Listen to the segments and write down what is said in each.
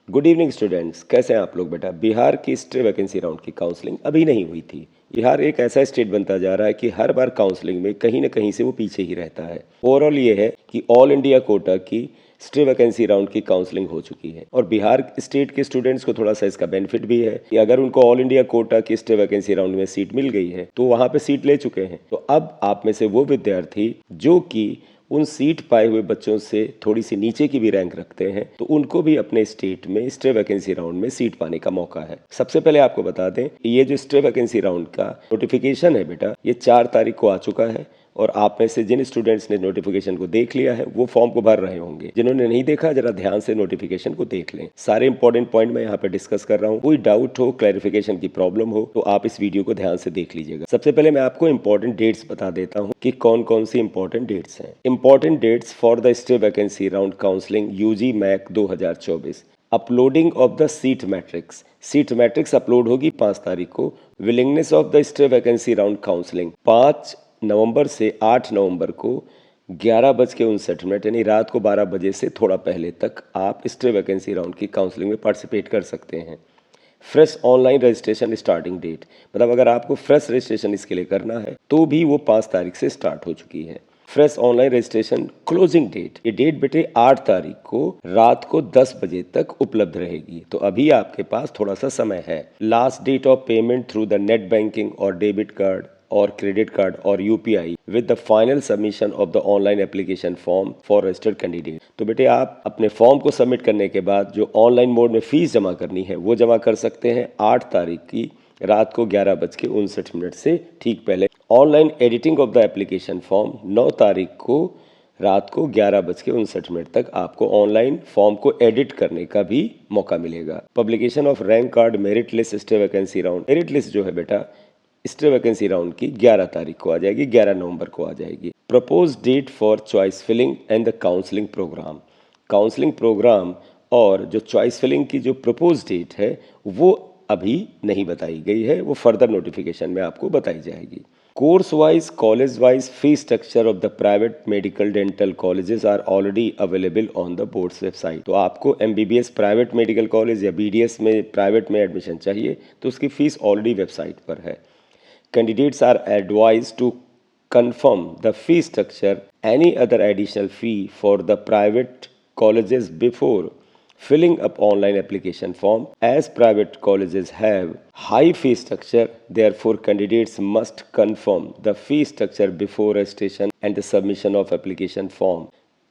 Good evening students, कैसे हैं आप लोग बेटा। बिहार की स्टे वैकेंसी राउंड की काउंसलिंग अभी नहीं हुई थी। बिहार एक ऐसा स्टेट बनता जा रहा है कि हर बार काउंसलिंग में कहीं ना कहीं से वो पीछे ही रहता है। ओवरऑल ये है कि ऑल इंडिया कोटा की स्टे वैकेंसी राउंड की काउंसलिंग हो चुकी है और बिहार स्टेट के स्टूडेंट्स को थोड़ा सा इसका बेनिफिट भी है कि अगर उनको ऑल इंडिया कोटा की स्टे वैकेंसी राउंड में सीट मिल गई है तो वहां पे सीट ले चुके हैं। तो अब आप में से वो विद्यार्थी जो कि उन सीट पाए हुए बच्चों से थोड़ी सी नीचे की भी रैंक रखते हैं तो उनको भी अपने स्टेट में स्टे वैकेंसी राउंड में सीट पाने का मौका है। सबसे पहले आपको बता दें ये जो स्टे वैकेंसी राउंड का नोटिफिकेशन है बेटा, ये 4 तारीख को आ चुका है और आप में से जिन स्टूडेंट्स ने नोटिफिकेशन को देख लिया है वो फॉर्म को भर रहे होंगे। जिन्होंने नहीं देखा जरा ध्यान से नोटिफिकेशन को देख लें। सारे इंपॉर्टेंट पॉइंट मैं यहाँ पे डिस्कस कर रहा हूँ। कोई डाउट हो, क्लैरिफिकेशन की प्रॉब्लम हो तो आप इस वीडियो को ध्यान से देख लीजिएगा। सबसे पहले मैं आपको इंपॉर्टेंट डेट्स बता देता हूँ कि कौन कौन सी इंपॉर्टेंट डेट्स हैं। Important dates for the stray vacancy round counselling UG MAC 2024। Uploading of the seat matrix upload होगी 5 तारीख को। Willingness of the stray vacancy round counselling 5 November से 8 नवंबर को 11:59 यानी रात को 12 बजे से थोड़ा पहले तक आप स्टे वैकेंसी राउंड की काउंसलिंग में पार्टिसिपेट कर सकते हैं। Fresh online registration starting date, मतलब अगर आपको फ्रेश रजिस्ट्रेशन इसके लिए करना है तो भी वो 5 तारीख से स्टार्ट हो चुकी है। Fresh online registration closing date, ये डेट बेटे 8 तारीख को रात को 10 बजे तक उपलब्ध रहेगी, तो अभी आपके पास थोड़ा सा समय है। Last date of payment through the net banking और डेबिट कार्ड और क्रेडिट कार्ड और UPI with the final submission of the online application form for registered candidate. तो बेटे आप अपने फॉर्म को सबमिट करने के बाद जो ऑनलाइन मोड में फीस जमा करनी है वो जमा कर सकते हैं 8 तारीख की रात को 11:59 से ठीक पहले। Online editing of the application form 9 तारीख को रात को 11:59 तक आपको ऑनलाइन फॉर्म को एडिट करने का भी मौका मिलेगा। Publication of rank card merit list stay vacancy round, merit list जो है बेटा स्टे वैकेंसी राउंड की 11 तारीख को आ जाएगी, 11 नवंबर को आ जाएगी। Proposed date for choice filling and the counselling program और जो चॉइस फिलिंग की जो प्रपोज डेट है वो अभी नहीं बताई गई है, वो फर्दर नोटिफिकेशन में आपको बताई जाएगी। Course wise college wise fee structure of the private medical dental colleges are already available on the boards website. तो आपको एमबीबीएस प्राइवेट मेडिकल कॉलेज या बीडीएस में प्राइवेट में एडमिशन चाहिए तो उसकी फीस ऑलरेडी वेबसाइट पर है। Candidates are advised to confirm the fee structure, any other additional fee for the private colleges before filling up online application form, as private colleges have high fee structure. Therefore, candidates must confirm the fee structure before registration and the submission of application form,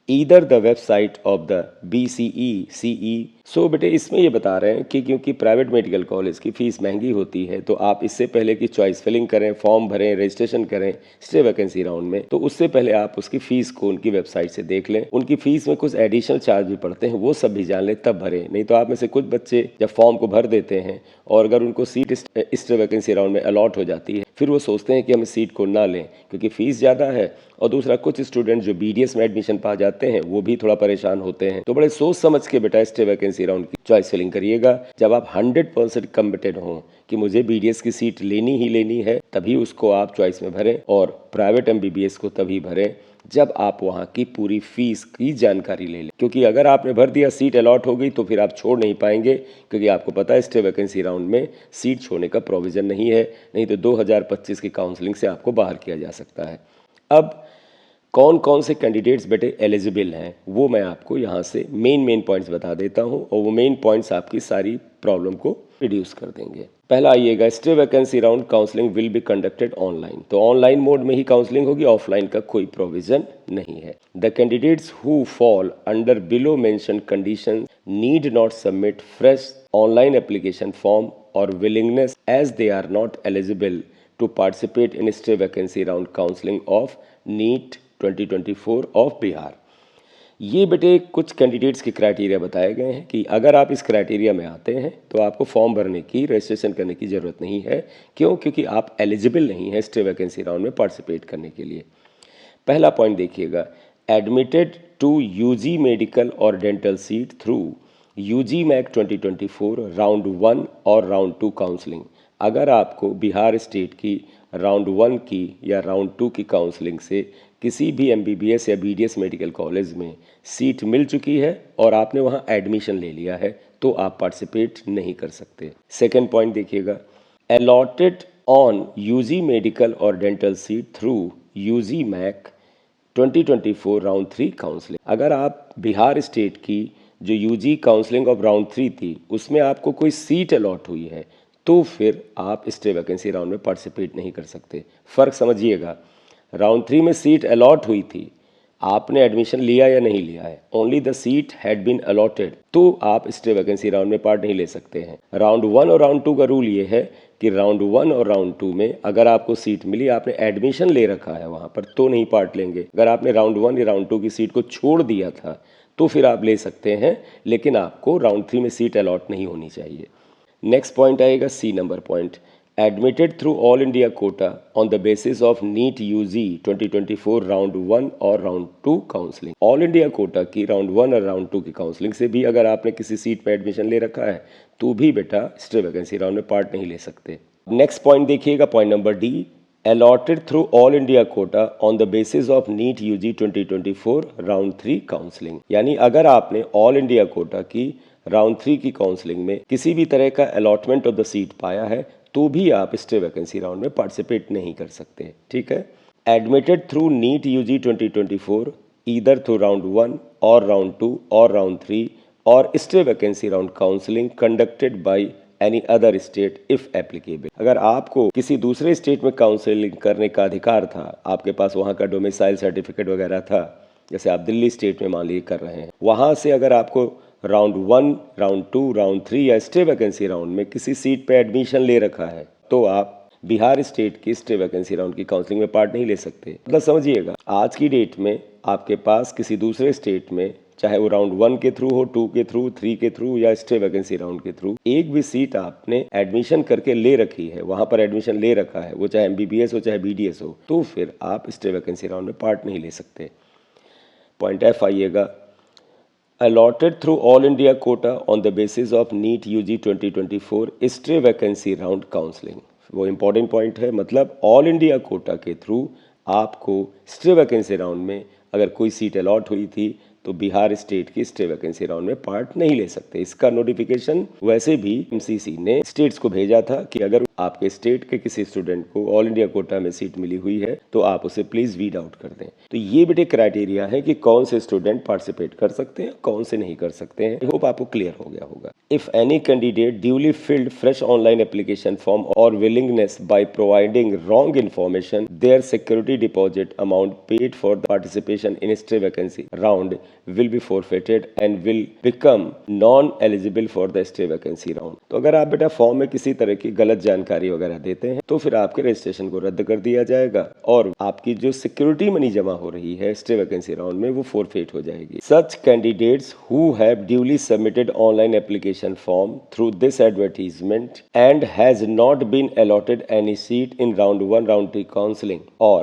either the website of the BCE, CE। सो बेटे इसमें ये बता रहे हैं कि क्योंकि private medical college की fees महंगी होती है तो आप इससे पहले कि चॉइस फिलिंग करें, फॉर्म भरें, रजिस्ट्रेशन करें स्टे वैकेंसी राउंड में, तो उससे पहले आप उसकी फीस को उनकी वेबसाइट से देख लें। उनकी फीस में कुछ एडिशनल चार्ज भी पड़ते हैं, वो सब भी जान लें तब भरें। नहीं तो आप में से कुछ बच्चे जब फॉर्म को भर देते हैं और अगर उनको सीट स्टे वैकेंसी राउंड में अलॉट हो जाती है फिर वो सोचते हैं कि हम सीट को ना लें क्योंकि फीस ज़्यादा है, और दूसरा कुछ स्टूडेंट जो बीडीएस में एडमिशन पा जाते हैं वो भी थोड़ा परेशान होते हैं। तो बड़े सोच समझ के बेटा स्टे वैकेंसी राउंड की चॉइस फिलिंग करिएगा। जब आप 100% कमिटेड हों कि मुझे बीडीएस की सीट लेनी ही लेनी है तभी उसको आप चॉइस में भरें, और प्राइवेट एमबीबीएस को तभी भरें जब आप वहाँ की पूरी फीस की जानकारी ले लें। क्योंकि अगर आपने भर दिया, सीट अलॉट हो गई तो फिर आप छोड़ नहीं पाएंगे, क्योंकि आपको पता है स्टे वैकेंसी राउंड में सीट छोड़ने का प्रोविज़न नहीं है, नहीं तो 2025 की काउंसलिंग से आपको बाहर किया जा सकता है। अब कौन कौन से कैंडिडेट्स बेटे एलिजिबल हैं वो मैं आपको यहाँ से मेन पॉइंट्स बता देता हूँ और वो मेन पॉइंट्स आपकी सारी प्रॉब्लम को रिड्यूस कर देंगे। पहला आइएगा, stay vacancy round counselling will be conducted online. तो ऑनलाइन मोड में ही काउंसलिंग होगी, ऑफलाइन का कोई प्रोविजन नहीं है। The candidates who fall under below mention condition need not submit fresh online application form और willingness as they are not eligible to participate in stay vacancy round counselling of NEET 2024 ऑफ बिहार। ये बेटे कुछ candidates के criteria बताए गए हैं कि अगर आप इस क्राइटेरिया में आते हैं तो आपको फॉर्म भरने की, रजिस्ट्रेशन करने की ज़रूरत नहीं है। क्यों? क्योंकि आप एलिजिबल नहीं हैं स्टे वैकेंसी राउंड में पार्टिसिपेट करने के लिए। पहला पॉइंट देखिएगा, एडमिटेड टू यूजी मेडिकल और dental seat through UG MAC 2024 round 1 और राउंड 2 काउंसलिंग। अगर आपको बिहार स्टेट की राउंड 1 की या राउंड 2 की काउंसलिंग से किसी भी एमबीबीएस या बीडीएस मेडिकल कॉलेज में सीट मिल चुकी है और आपने वहाँ एडमिशन ले लिया है तो आप पार्टिसिपेट नहीं कर सकते। सेकेंड पॉइंट देखिएगा, अलॉटेड ऑन यूजी मेडिकल और dental seat through UG MAC 2024 round 3 counselling. अगर आप बिहार स्टेट की जो यूजी काउंसलिंग ऑफ राउंड 3 थी उसमें आपको कोई सीट अलॉट हुई है तो फिर आप स्टे वैकेंसी राउंड में पार्टिसिपेट नहीं कर सकते। फ़र्क समझिएगा, राउंड 3 में सीट अलॉट हुई थी, आपने एडमिशन लिया या नहीं लिया है, only the seat had been allotted, तो आप स्टे वैकेंसी राउंड में पार्ट नहीं ले सकते हैं। राउंड 1 और राउंड 2 का रूल ये है कि राउंड 1 और राउंड 2 में अगर आपको सीट मिली, आपने एडमिशन ले रखा है वहाँ पर, तो नहीं पार्ट लेंगे। अगर आपने राउंड 1 या राउंड 2 की सीट को छोड़ दिया था तो फिर आप ले सकते हैं, लेकिन आपको राउंड 3 में सीट अलॉट नहीं होनी चाहिए। नेक्स्ट पॉइंट आएगा C number point, admitted through all India quota on the basis of NEET UG 2024 round 1 और round 2 counselling. All India quota की राउंड 1 और राउंड 2 की काउंसलिंग से भी अगर आपने किसी सीट पर एडमिशन ले रखा है तो भी बेटा स्टे वैकेंसी राउंड में पार्ट नहीं ले सकते। नेक्स्ट पॉइंट देखिएगा, point number D, allotted through all India quota on the basis of NEET UG 2024 round 3 counselling. यानी अगर आपने ऑल इंडिया कोटा की राउंड 3 की काउंसलिंग में किसी भी तरह का अलॉटमेंट ऑफ द सीट पाया है तो भी आप स्टे वैकेंसी राउंड में पार्टिसिपेट नहीं कर सकते। ठीक है, admitted through NEET UG 2024 either through round 1 और राउंड 2 और राउंड 3 और stay vacancy round counselling conducted by any other state if applicable. अगर आपको किसी दूसरे स्टेट में काउंसलिंग करने का अधिकार था, आपके पास वहाँ का डोमिसाइल सर्टिफिकेट वगैरह था, जैसे आप दिल्ली स्टेट में मान लीजिए कर रहे हैं, वहाँ से अगर आपको राउंड 1, राउंड 2, राउंड 3 या स्टे वैकेंसी राउंड में किसी सीट पे एडमिशन ले रखा है तो आप बिहार स्टेट की स्टे वैकेंसी राउंड की काउंसलिंग में पार्ट नहीं ले सकते। मतलब समझिएगा, आज की डेट में आपके पास किसी दूसरे स्टेट में, चाहे वो राउंड 1 के थ्रू हो, 2 के थ्रू, 3 के थ्रू या स्टे वैकेंसी राउंड के थ्रू, एक भी सीट आपने एडमिशन करके ले रखी है, वहां पर एडमिशन ले रखा है, वो चाहे एमबीबीएस हो चाहे बीडीएस हो, तो फिर आप स्टे वैकेंसी राउंड में पार्ट नहीं ले सकते। पॉइंट एफ आइएगा, allotted through all India quota on the basis of NEET UG 2024 stray vacancy round counselling. वो इंपॉर्टेंट पॉइंट है, मतलब ऑल इंडिया कोटा के थ्रू आपको स्टे वैकेंसी राउंड में अगर कोई सीट अलॉट हुई थी तो बिहार स्टेट की स्टे वैकेंसी राउंड में पार्ट नहीं ले सकते। इसका नोटिफिकेशन वैसे भी एमसीसी ने स्टेट्स को भेजा था कि अगर आपके स्टेट के किसी स्टूडेंट को ऑल इंडिया कोटा में सीट मिली हुई है तो आप उसे प्लीज वीड आउट कर दें। तो ये बेटे क्राइटेरिया है कि कौन से स्टूडेंट पार्टिसिपेट कर सकते हैं, कौन से नहीं कर सकते हैं। आई होप आपको क्लियर हो गया होगा। If any candidate duly filled fresh online application form और willingness by providing wrong information, their security deposit amount paid for the participation in stay vacancy round will be forfeited and will become non-eligible for the stay vacancy round। तो अगर आप बेटा form में किसी तरह की गलत जानकारी वगैरह देते हैं तो फिर आपके रजिस्ट्रेशन को रद्द कर दिया जाएगा और आपकी जो सिक्योरिटी मनी जमा हो रही है स्टे वैकेंसी राउंड में वो फोरफेट हो जाएगी। Such candidates who have duly submitted online application form through this advertisement and has not been allotted any seat in round 1, round 3 counseling or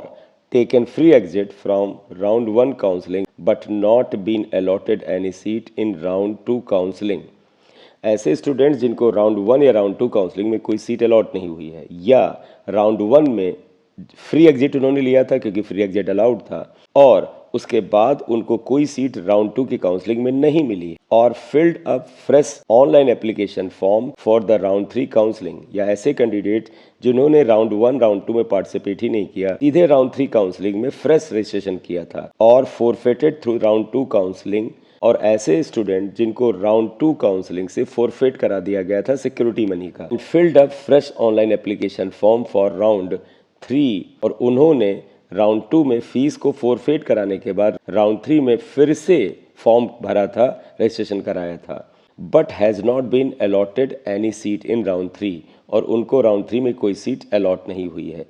taken free exit from round 1 counseling but not been allotted any seat in round 2 counseling। ऐसे students जिनको round 1 या round 2 counselling में कोई seat allot नहीं हुई है या round 1 में फ्री एग्जिट उन्होंने लिया था क्योंकि फ्री एग्जिट अलाउड था और उसके बाद उनको कोई सीट राउंड 2 की काउंसलिंग में नहीं मिली और filled up fresh online application form for the round 3 counselling, या ऐसे कैंडिडेट जिन्होंने राउंड 1, राउंड 2 में पार्टिसिपेट ही नहीं किया, सीधे राउंड 3 काउंसलिंग में फ्रेश रजिस्ट्रेशन किया था और फोरफेटेड थ्रू राउंड 2 काउंसलिंग, और ऐसे स्टूडेंट जिनको राउंड 2 काउंसलिंग से फोरफेट करा दिया गया था सिक्योरिटी मनी का, filled up fresh online application form for round 3 और उन्होंने राउंड 2 में फीस को फोरफेट कराने के बाद राउंड 3 में फिर से फॉर्म भरा था, रजिस्ट्रेशन कराया था, but has not been allotted any seat in round 3 और उनको राउंड 3 में कोई सीट अलॉट नहीं हुई है,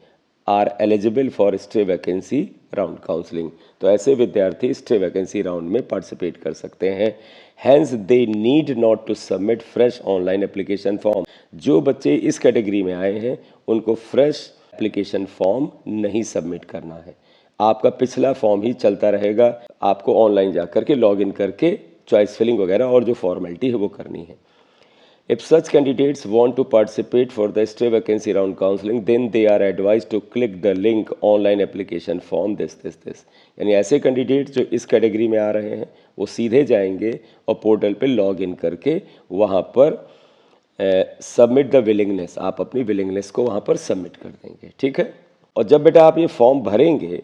are eligible for stray vacancy round counselling. तो ऐसे विद्यार्थी स्टे वैकेंसी राउंड में पार्टिसिपेट कर सकते हैं। Hence they need not to submit fresh online application form. जो बच्चे इस कैटेगरी में आए हैं उनको फ्रेश एप्लीकेशन फॉर्म नहीं सबमिट करना है, आपका पिछला फॉर्म ही चलता रहेगा, आपको ऑनलाइन जा करके लॉगिन करके चॉइस फिलिंग वगैरह और जो फॉर्मेलिटी है वो करनी है। If such candidates want to participate for the stay vacancy round counseling, then they are advised to click the link online application form this. यानी ऐसे कैंडिडेट जो इस कैटेगरी में आ रहे हैं वो सीधे जाएंगे और पोर्टल पे लॉग इन करके वहाँ पर सबमिट द विलिंगनेस, आप अपनी विलिंगनेस को वहाँ पर सबमिट कर देंगे, ठीक है। और जब बेटा आप ये फॉर्म भरेंगे,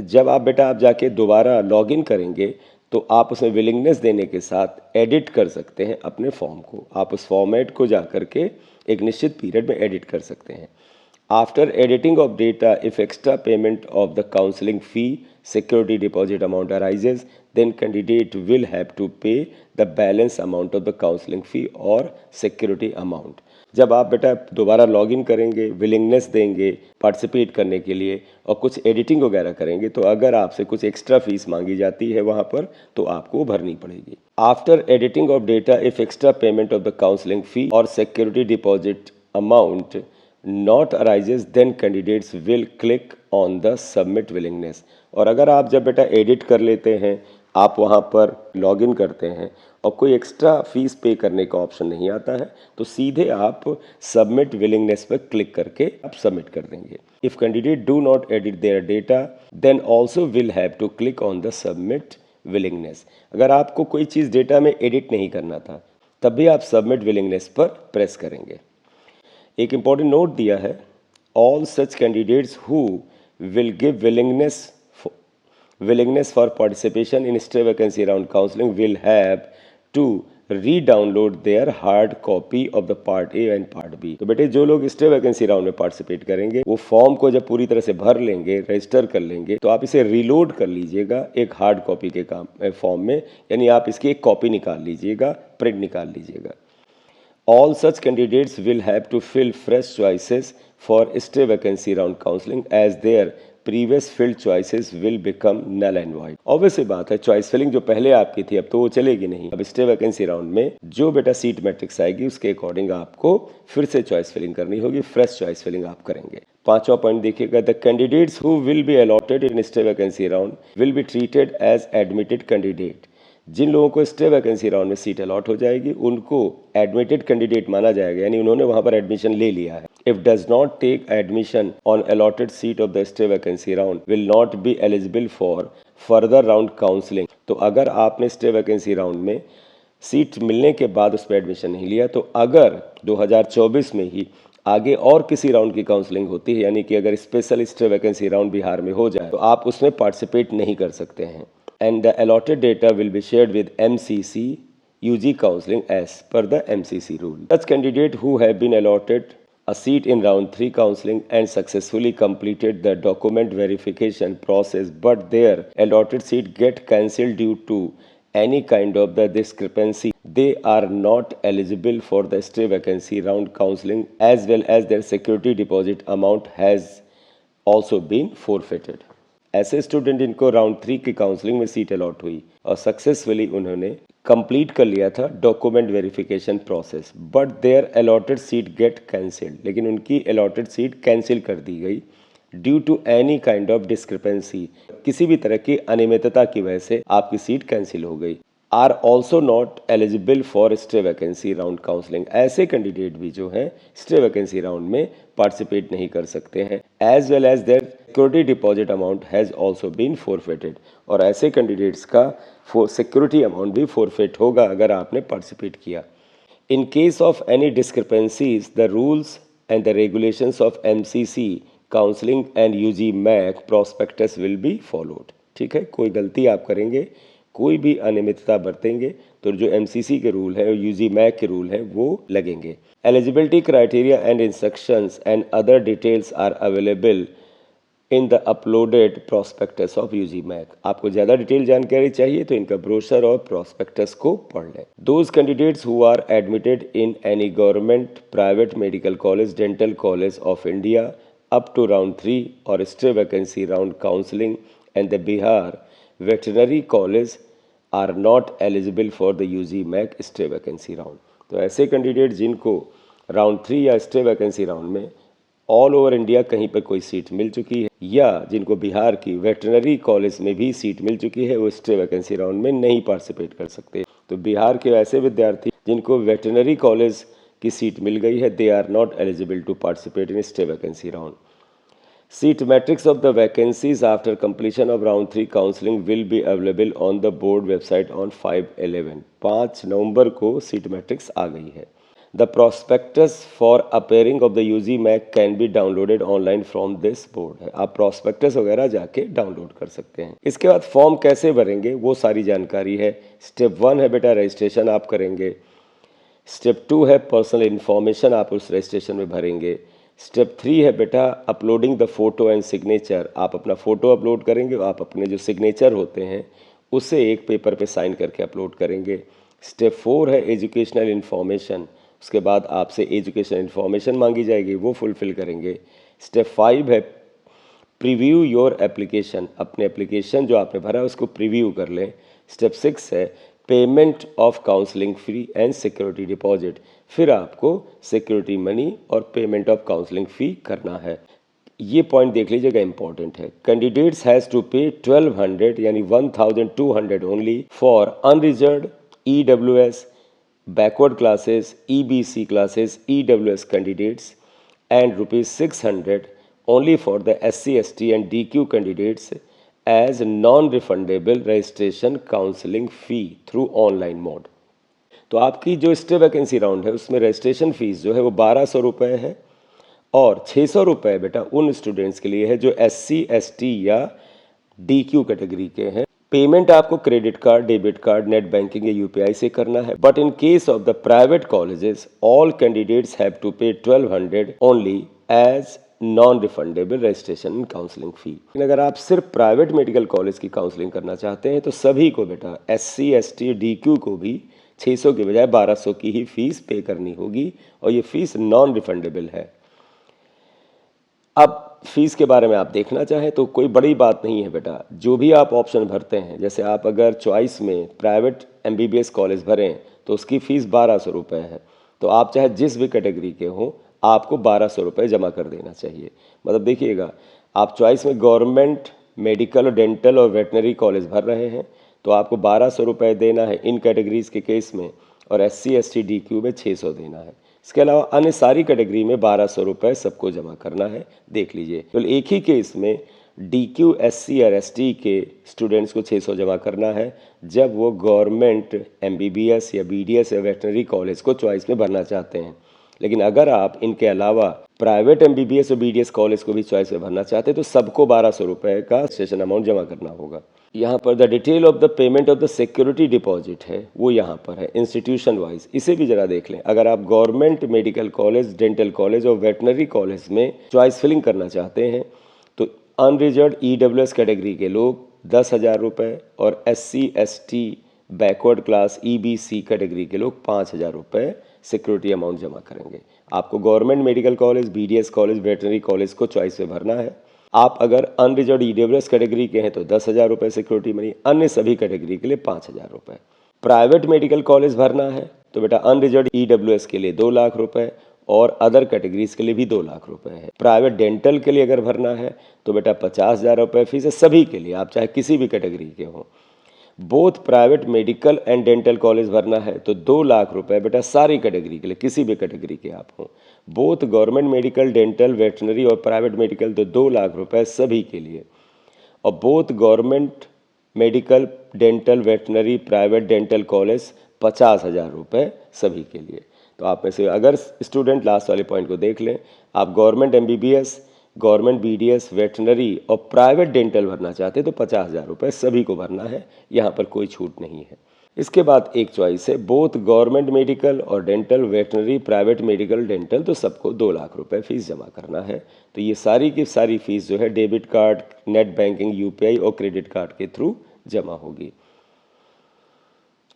जब आप बेटा आप जाके दोबारा लॉग इन करेंगे तो आप उसमें विलिंगनेस देने के साथ एडिट कर सकते हैं अपने फॉर्म को। आप उस फॉर्मेट को जा करके एक निश्चित पीरियड में एडिट कर सकते हैं। After editing of data, if extra payment of the counselling fee security deposit amount arises, then candidate will have to pay the balance amount of the counseling fee और security amount। जब आप बेटा दोबारा login करेंगे, willingness देंगे participate करने के लिए और कुछ एडिटिंग वगैरह करेंगे, तो अगर आपसे कुछ एक्स्ट्रा फीस मांगी जाती है वहाँ पर तो आपको भरनी पड़ेगी। After editing of data, if extra payment of the counselling fee और security deposit amount not arises, then candidates will click on the submit willingness. और अगर आप जब बेटा एडिट कर लेते हैं, आप वहाँ पर लॉगिन करते हैं और कोई एक्स्ट्रा फीस पे करने का ऑप्शन नहीं आता है, तो सीधे आप सबमिट विलिंगनेस पर क्लिक करके आप सबमिट कर देंगे। If candidate do not edit their data, then also will have to click on the submit willingness. अगर आपको कोई चीज़ डेटा में एडिट नहीं करना था, तब भी आप सबमिट विलिंगनेस पर प्रेस करेंगे। एक इम्पॉर्टेंट नोट दिया है, all such candidates who will give willingness for participation in stay vacancy round counseling will have to re-download their hard copy of the part A and part B। तो बेटे जो लोग stay vacancy round में participate करेंगे वो form को जब पूरी तरह से भर लेंगे, रजिस्टर कर लेंगे, तो आप इसे रीलोड कर लीजिएगा एक हार्ड कॉपी के फॉर्म में, यानी आप इसकी एक कॉपी निकाल लीजिएगा, प्रिंट निकाल लीजिएगा। All such candidates will have to fill fresh choices for stay vacancy round counseling as their previous filled choices will become null and void। Obvious सी बात है, चॉइस फिलिंग जो पहले आपकी थी अब तो वो चलेगी नहीं। अब स्टे वैकेंसी राउंड में जो बेटा सीट मैट्रिक्स आएगी उसके अकॉर्डिंग आपको फिर से चॉइस फिलिंग करनी होगी, फ्रेश चॉइस फिलिंग आप करेंगे। पांचवा पॉइंट देखिएगा, the candidates who will be allotted in stay vacancy round will be treated as admitted candidate. जिन लोगों को स्टे वैकेंसी राउंड में सीट अलॉट हो जाएगी उनको एडमिटेड कैंडिडेट माना जाएगा, यानी उन्होंने वहां पर एडमिशन ले लिया है। If does not take admission on allotted seat of the stray vacancy round will not be eligible for further round counselling. तो अगर आपने स्टे वैकेंसी राउंड में सीट मिलने के बाद उस पर एडमिशन नहीं लिया, तो अगर 2024 में ही आगे और किसी राउंड की काउंसलिंग होती है, यानी कि अगर special stay vacancy round Bihar में हो जाए, तो आप उसमें पार्टिसिपेट नहीं कर सकते हैं। And the allotted data will be shared with MCC UG counseling as per the MCC rule। Such candidate who have been allotted a seat in round 3 counseling and successfully completed the document verification process, but their allotted seat get cancelled due to any kind of the discrepancy, they are not eligible for the stay vacancy round counseling, as well as their security deposit amount has also been forfeited। ऐसे student जिनको round 3 की counselling में seat allot हुई और successfully उन्होंने complete कर लिया था document verification process, but their allotted seat get cancelled, लेकिन उनकी अलॉटेड सीट कैंसिल कर दी गई due to any kind of discrepancy, किसी भी तरह की अनियमितता की वजह से आपकी सीट कैंसिल हो गई। Are also not eligible for stray vacancy round counselling, ऐसे कैंडिडेट भी जो हैं स्टे वैकेंसी राउंड में पार्टिसिपेट नहीं कर सकते हैं। As well as their security deposit amount has also been forfeited, और ऐसे कैंडिडेट्स का सिक्योरिटी अमाउंट भी फोरफिट होगा अगर आपने पार्टिसिपेट किया। In case of any discrepancies, the rules and the regulations of MCC counselling and UG MAC prospectus will be followed. ठीक है, कोई गलती आप करेंगे, कोई भी अनियमितता बरतेंगे, तो जो MCC के रूल है और UG मैक के रूल है वो लगेंगे। Eligibility criteria and instructions and other details are available in the uploaded prospectus of UG MAC. आपको ज़्यादा डिटेल जानकारी चाहिए तो इनका ब्रोशर और प्रोस्पेक्टस को पढ़ लें। Those candidates who are admitted in any government, private medical college, dental college of India up to round 3 और stay vacancy round counselling and the Bihar veterinary college are not eligible for the UG mac stay vacancy round. तो ऐसे candidate जिनको round 3 या stay vacancy round में all over India कहीं पर कोई seat मिल चुकी है, या जिनको बिहार की वेटरनरी कॉलेज में भी सीट मिल चुकी है, वो स्टे वैकेंसी राउंड में नहीं पार्टिसिपेट कर सकते। तो तो बिहार के ऐसे विद्यार्थी जिनको वेटरनरी कॉलेज की सीट मिल गई है, they are not eligible to participate in stay vacancy round. Seat matrix of the vacancies after completion of round 3 counseling will be available on the board website on 5/11। 5 नवंबर को seat matrix आ गई है। The prospectus for appearing of the UG MAC can be downloaded online from this board है। आप prospectus वगैरह जाके download कर सकते हैं। इसके बाद फॉर्म कैसे भरेंगे वो सारी जानकारी है। स्टेप 1 है बेटा रजिस्ट्रेशन आप करेंगे। स्टेप 2 है पर्सनल इन्फॉर्मेशन आप उस रजिस्ट्रेशन में भरेंगे। स्टेप 3 है बेटा uploading the photo and signature, आप अपना फ़ोटो अपलोड करेंगे, आप अपने जो सिग्नेचर होते हैं उसे एक पेपर पे साइन करके अपलोड करेंगे। स्टेप 4 है एजुकेशनल इन्फॉर्मेशन, उसके बाद आपसे एजुकेशनल इन्फॉर्मेशन मांगी जाएगी, वो फुलफ़िल करेंगे। स्टेप 5 है प्रीव्यू योर एप्लीकेशन, अपने एप्लीकेशन जो आपने भरा है उसको प्रीव्यू कर लें। स्टेप 6 है payment of counselling fee and security deposit, फिर आपको सिक्योरिटी मनी और पेमेंट ऑफ काउंसलिंग फ़ी करना है। ये पॉइंट देख लीजिएगा, इंपॉर्टेंट है। कैंडिडेट्स हैज़ टू पे 1200 यानी 1200 only for unreserved EWS backward classes, EBC classes, EWS candidates and ₹600 only for the SC ST and DQ candidates as non refundable registration counselling fee through online mode. तो आपकी जो stay vacancy round है उसमें registration fees जो है वो 1200 रुपये है और 600 रुपये बेटा उन स्टूडेंट्स के लिए है जो SC ST या DQ कैटेगरी के हैं। पेमेंट आपको credit card, debit card, net banking या UPI से करना है। But in case of the private colleges all candidates have to pay 1200 only as non refundable registration counselling fee. लेकिन अगर आप सिर्फ प्राइवेट मेडिकल कॉलेज की काउंसलिंग करना चाहते हैं तो सभी को बेटा SC ST DQ को भी 600 के बजाय 1200 की ही फीस पे करनी होगी और ये फीस नॉन रिफंडेबल है। अब फीस के बारे में आप देखना चाहें तो कोई बड़ी बात नहीं है बेटा, जो भी आप ऑप्शन भरते हैं, जैसे आप अगर चॉइस में प्राइवेट MBBS कॉलेज भरें तो उसकी फ़ीस 1200 रुपये है, तो आप चाहे जिस भी कैटेगरी के हों आपको 1200 रुपये जमा कर देना चाहिए। मतलब देखिएगा, आप चॉइस में गवर्नमेंट मेडिकल और डेंटल और वेटनरी कॉलेज भर रहे हैं तो आपको 1200 रुपये देना है इन कैटेगरीज़ के केस में, और SC ST DQ में 600 देना है। इसके अलावा अन्य सारी कैटेगरी में 1200 रुपये सबको जमा करना है। देख लीजिए, तो एक ही केस में DQ SC और ST के स्टूडेंट्स को 600 जमा करना है जब वो गवर्नमेंट MBBS या BDS या वेटनरी कॉलेज को चॉइस में भरना चाहते हैं। लेकिन अगर आप इनके अलावा प्राइवेट MBBS और BDS कॉलेज को भी चॉइस में भरना चाहते हैं तो सबको 1200 रुपये का रजिस्ट्रेशन अमाउंट जमा करना होगा। यहाँ पर the detail of the payment of the security deposit है वो यहाँ पर है इंस्टीट्यूशन वाइज, इसे भी जरा देख लें। अगर आप government medical college, dental college और वेटनरी कॉलेज में चॉइस फिलिंग करना चाहते हैं तो अनरिजर्व्ड EWS कैटेगरी के लोग 10,000 रुपये और SC ST backward class EBC category के लोग 5,000 रुपये सिक्योरिटी अमाउंट जमा करेंगे। आपको government medical college, BDS college, veterinary college को चॉइस में भरना है। आप अगर अनरिजर्व्ड EWS कैटेगरी के हैं तो 10,000 रुपये सिक्योरिटी मनी, अन्य सभी कैटेगरी के लिए 5,000 रुपये। प्राइवेट मेडिकल कॉलेज भरना है तो बेटा अनरिजर्व्ड EWS के लिए 2 लाख रुपये और अदर कैटेगरीज के लिए भी 2 लाख रुपये है। प्राइवेट डेंटल के लिए अगर भरना है तो बेटा 50,000 रुपये फीस है सभी के लिए, आप चाहे किसी भी कैटेगरी के हों। Both private medical and dental college भरना है तो 2 लाख रुपए बेटा सारी कैटेगरी के लिए, किसी भी कैटेगरी के आप हों। Both government medical, dental, veterinary और प्राइवेट मेडिकल तो 2 लाख रुपए सभी के लिए। और both government medical, dental, veterinary, private dental college 50,000 रुपये सभी के लिए। तो आप में से अगर स्टूडेंट लास्ट वाले पॉइंट को देख लें, आप government MBBS, government BDS, veterinary और प्राइवेट डेंटल भरना चाहते हैं तो 50,000 रुपये सभी को भरना है, यहाँ पर कोई छूट नहीं है। इसके बाद एक चॉइस है बोथ गवर्नमेंट मेडिकल और dental, veterinary, private medical, dental, तो सबको 2 लाख रुपए फीस जमा करना है। तो ये सारी की सारी फीस जो है debit card, net banking, UPI और क्रेडिट कार्ड के थ्रू जमा होगी।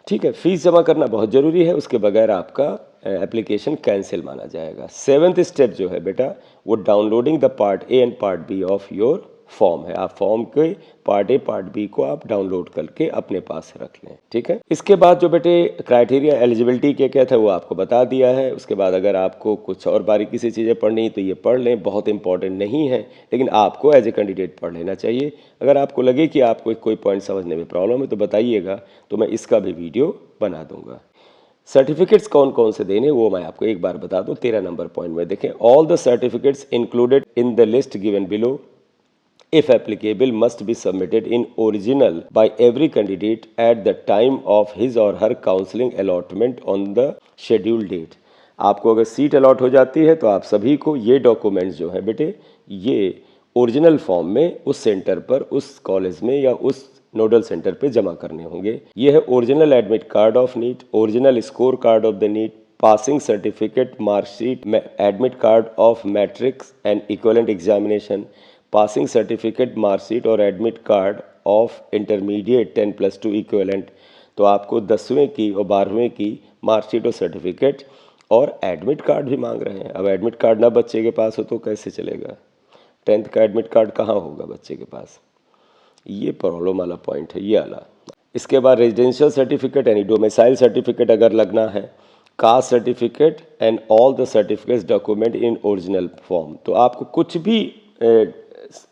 ठीक है, फीस जमा करना बहुत ज़रूरी है, उसके बगैर आपका एप्लीकेशन कैंसिल माना जाएगा। 7th स्टेप जो है बेटा वो downloading the part A and part B of your form है। आप फॉर्म के पार्ट ए पार्ट बी को आप डाउनलोड करके अपने पास रख लें, ठीक है। इसके बाद जो बेटे क्राइटेरिया एलिजिबिलिटी के क्या था वो आपको बता दिया है। उसके बाद अगर आपको कुछ और बारीकी से चीज़ें पढ़नी तो ये पढ़ लें, बहुत इंपॉर्टेंट नहीं है, लेकिन आपको एज ए कैंडिडेट पढ़ लेना चाहिए। अगर आपको लगे कि आपको कोई पॉइंट समझने में प्रॉब्लम है तो बताइएगा, तो मैं इसका भी वीडियो बना दूंगा। सर्टिफिकेट्स कौन कौन से देने वो मैं आपको एक बार बता दूं। 13 नंबर पॉइंट में देखें, all the certificates included in the list given below if applicable must be submitted in original by every candidate at the time of his or her counseling allotment on the scheduled date। आपको अगर seat allot हो जाती है तो आप सभी को ये डॉक्यूमेंट्स जो है बेटे ये ओरिजिनल फॉर्म में उस सेंटर पर, उस कॉलेज में या उस नोडल सेंटर पे जमा करने होंगे। ये है original admit card of NEET, original score card of the NEET, passing certificate, marksheet, admit card of matrics and equivalent examination, passing certificate, marksheet और admit card of intermediate 10+2 equivalent. तो आपको 10वीं की और 12वीं की मार्कशीट और सर्टिफिकेट और एडमिट कार्ड भी मांग रहे हैं। अब एडमिट कार्ड ना बच्चे के पास हो तो कैसे चलेगा? 10th का एडमिट कार्ड कहाँ होगा बच्चे के पास? ये प्रॉब्लम वाला पॉइंट है, ये वाला। इसके बाद रेजिडेंशियल सर्टिफिकेट यानी डोमिसाइल सर्टिफिकेट अगर लगना है, caste certificate and all the certificates document in original form. तो आपको कुछ भी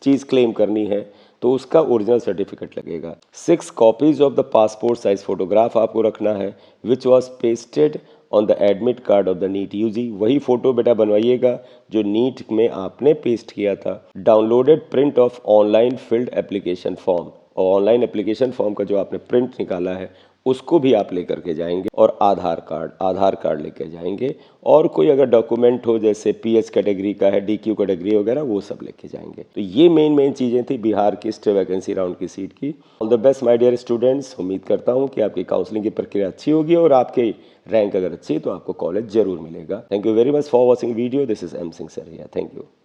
चीज़ क्लेम करनी है तो उसका ओरिजिनल सर्टिफिकेट लगेगा। 6 copies of the passport size photograph आपको रखना है, which was pasted on the admit card of the NEET UG. वही फोटो बेटा बनवाइएगा जो नीट में आपने पेस्ट किया था। Downloaded print of online filled application form, और ऑनलाइन एप्लीकेशन फॉर्म का जो आपने प्रिंट निकाला है उसको भी आप लेकर के जाएंगे। और आधार कार्ड लेकर जाएंगे। और कोई अगर डॉक्यूमेंट हो जैसे पीएच कैटेगरी का है, डीक्यू कैटेगरी वगैरह, वो सब लेके जाएंगे। तो ये मेन चीज़ें थी बिहार की स्टे वैकेंसी राउंड की सीट की। All the best my dear students. उम्मीद करता हूँ कि आपकी काउंसलिंग की प्रक्रिया अच्छी होगी और आपके रैंक अगर अच्छी तो आपको कॉलेज जरूर मिलेगा। Thank you very much for watching video. This is M Singh sir. Thank you.